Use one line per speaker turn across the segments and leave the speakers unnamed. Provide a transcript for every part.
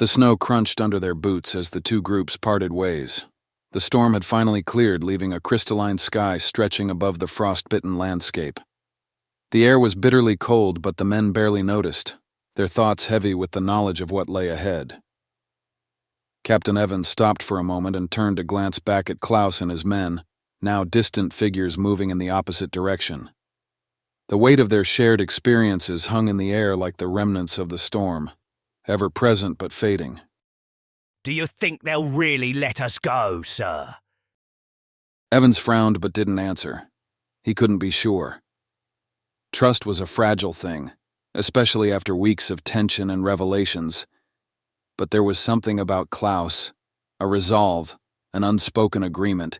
The snow crunched under their boots as the two groups parted ways. The storm had finally cleared, leaving a crystalline sky stretching above the frost-bitten landscape. The air was bitterly cold, but the men barely noticed, their thoughts heavy with the knowledge of what lay ahead. Captain Evans stopped for a moment and turned to glance back at Klaus and his men, now distant figures moving in the opposite direction. The weight of their shared experiences hung in the air like the remnants of the storm, ever present but fading.
Do you think they'll really let us go, sir?
Evans frowned but didn't answer. He couldn't be sure. Trust was a fragile thing, especially after weeks of tension and revelations. But there was something about Klaus, a resolve, an unspoken agreement,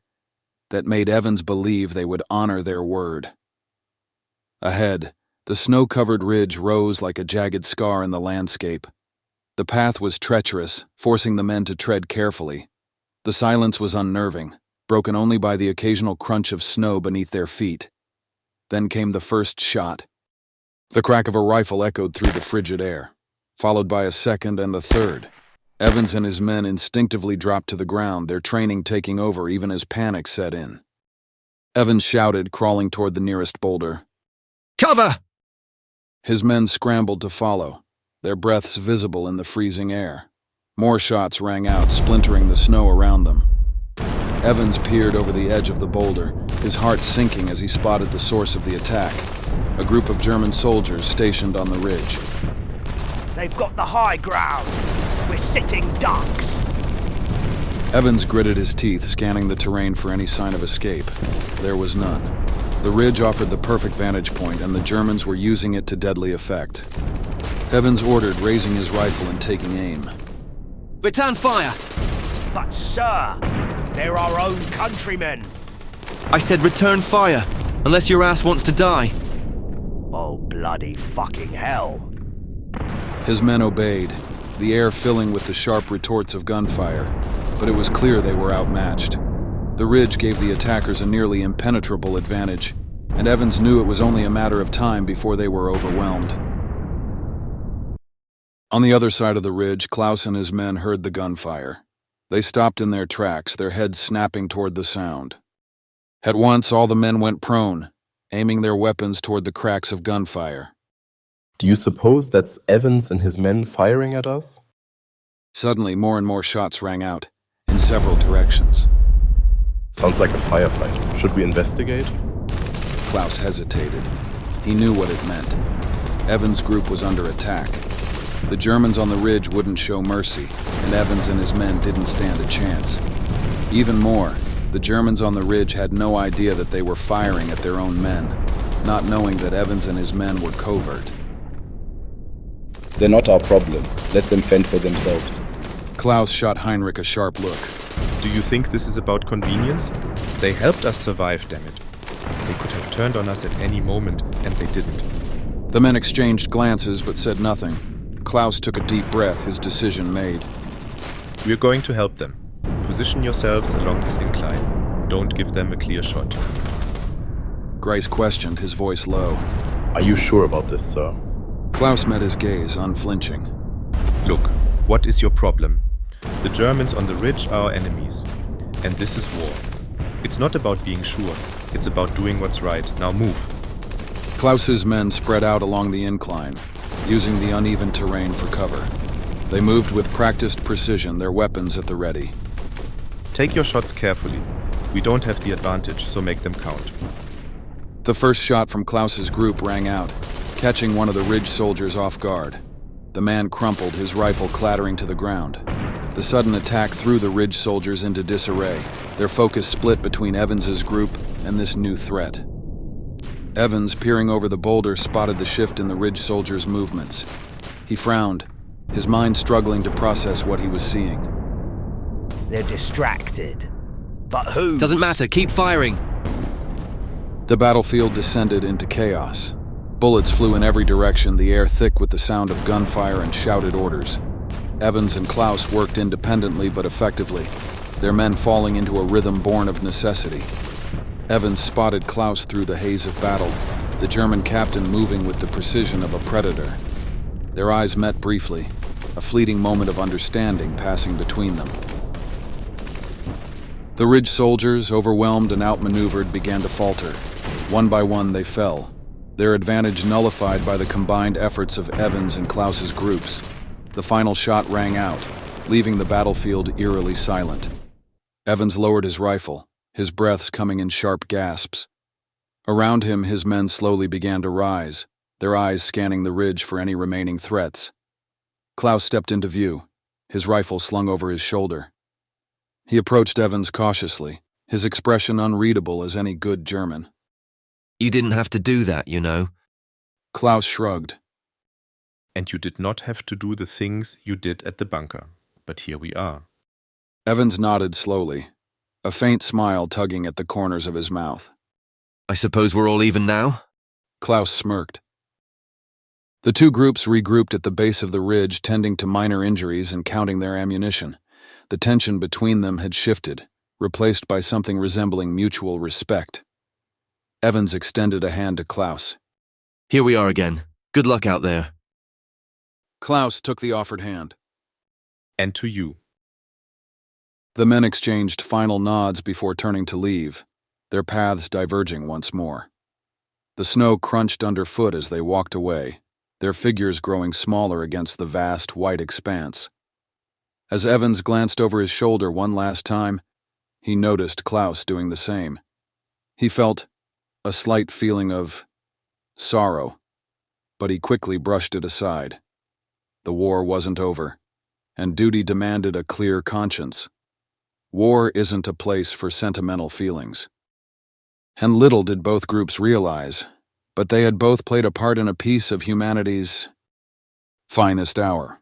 that made Evans believe they would honor their word. Ahead, the snow-covered ridge rose like a jagged scar in the landscape. The path was treacherous, forcing the men to tread carefully. The silence was unnerving, broken only by the occasional crunch of snow beneath their feet. Then came the first shot. The crack of a rifle echoed through the frigid air, followed by a second and a third. Evans and his men instinctively dropped to the ground, their training taking over even as panic set in. Evans shouted, crawling toward the nearest boulder.
Cover!
His men scrambled to follow, their breaths visible in the freezing air. More shots rang out, splintering the snow around them. Evans peered over the edge of the boulder, his heart sinking as he spotted the source of the attack, a group of German soldiers stationed on the ridge.
They've got the high ground. We're sitting ducks.
Evans gritted his teeth, scanning the terrain for any sign of escape. There was none. The ridge offered the perfect vantage point, and the Germans were using it to deadly effect. Evans ordered, raising his rifle and taking aim.
Return fire!
But, sir, they're our own countrymen.
I said return fire, unless your ass wants to die.
Oh, bloody fucking hell.
His men obeyed, the air filling with the sharp retorts of gunfire, but it was clear they were outmatched. The ridge gave the attackers a nearly impenetrable advantage, and Evans knew it was only a matter of time before they were overwhelmed. On the other side of the ridge, Klaus and his men heard the gunfire. They stopped in their tracks, their heads snapping toward the sound. At once, all the men went prone, aiming their weapons toward the cracks of gunfire.
Do you suppose that's Evans and his men firing at us?
Suddenly, more and more shots rang out, in several directions.
Sounds like a firefight. Should we investigate?
Klaus hesitated. He knew what it meant. Evans' group was under attack. The Germans on the ridge wouldn't show mercy, and Evans and his men didn't stand a chance. Even more, the Germans on the ridge had no idea that they were firing at their own men, not knowing that Evans and his men were covert.
They're not our problem. Let them fend for themselves.
Klaus shot Heinrich a sharp look.
Do you think this is about convenience? They helped us survive, damn it. They could have turned on us at any moment, and they didn't.
The men exchanged glances but said nothing. Klaus took a deep breath, his decision made.
We're going to help them. Position yourselves along this incline. Don't give them a clear shot.
Grice questioned, his voice low.
Are you sure about this, sir?
Klaus met his gaze, unflinching.
Look, what is your problem? The Germans on the ridge are our enemies. And this is war. It's not about being sure. It's about doing what's right. Now move.
Klaus's men spread out along the incline, using the uneven terrain for cover. They moved with practiced precision, their weapons at the ready.
Take your shots carefully. We don't have the advantage, so make them count.
The first shot from Klaus's group rang out, catching one of the ridge soldiers off guard. The man crumpled, his rifle clattering to the ground. The sudden attack threw the ridge soldiers into disarray, their focus split between Evans's group and this new threat. Evans, peering over the boulder, spotted the shift in the ridge soldiers' movements. He frowned, his mind struggling to process what he was seeing.
They're distracted. But who?
Doesn't matter, keep firing.
The battlefield descended into chaos. Bullets flew in every direction, the air thick with the sound of gunfire and shouted orders. Evans and Klaus worked independently but effectively, their men falling into a rhythm born of necessity. Evans spotted Klaus through the haze of battle, the German captain moving with the precision of a predator. Their eyes met briefly, a fleeting moment of understanding passing between them. The Ridge soldiers, overwhelmed and outmaneuvered, began to falter. One by one they fell, their advantage nullified by the combined efforts of Evans and Klaus's groups. The final shot rang out, leaving the battlefield eerily silent. Evans lowered his rifle, his breaths coming in sharp gasps. Around him, his men slowly began to rise, their eyes scanning the ridge for any remaining threats. Klaus stepped into view, his rifle slung over his shoulder. He approached Evans cautiously, his expression unreadable as any good German.
You didn't have to do that, you know.
Klaus shrugged.
And you did not have to do the things you did at the bunker, but here we are.
Evans nodded slowly, a faint smile tugging at the corners of his mouth.
I suppose we're all even now?
Klaus smirked. The two groups regrouped at the base of the ridge, tending to minor injuries and counting their ammunition. The tension between them had shifted, replaced by something resembling mutual respect. Evans extended a hand to Klaus.
Here we are again. Good luck out there.
Klaus took the offered hand.
And to you.
The men exchanged final nods before turning to leave, their paths diverging once more. The snow crunched underfoot as they walked away, their figures growing smaller against the vast white expanse. As Evans glanced over his shoulder one last time, he noticed Klaus doing the same. He felt a slight feeling of sorrow, but he quickly brushed it aside. The war wasn't over, and duty demanded a clear conscience. War isn't a place for sentimental feelings. And little did both groups realize, but they had both played a part in a piece of humanity's finest hour.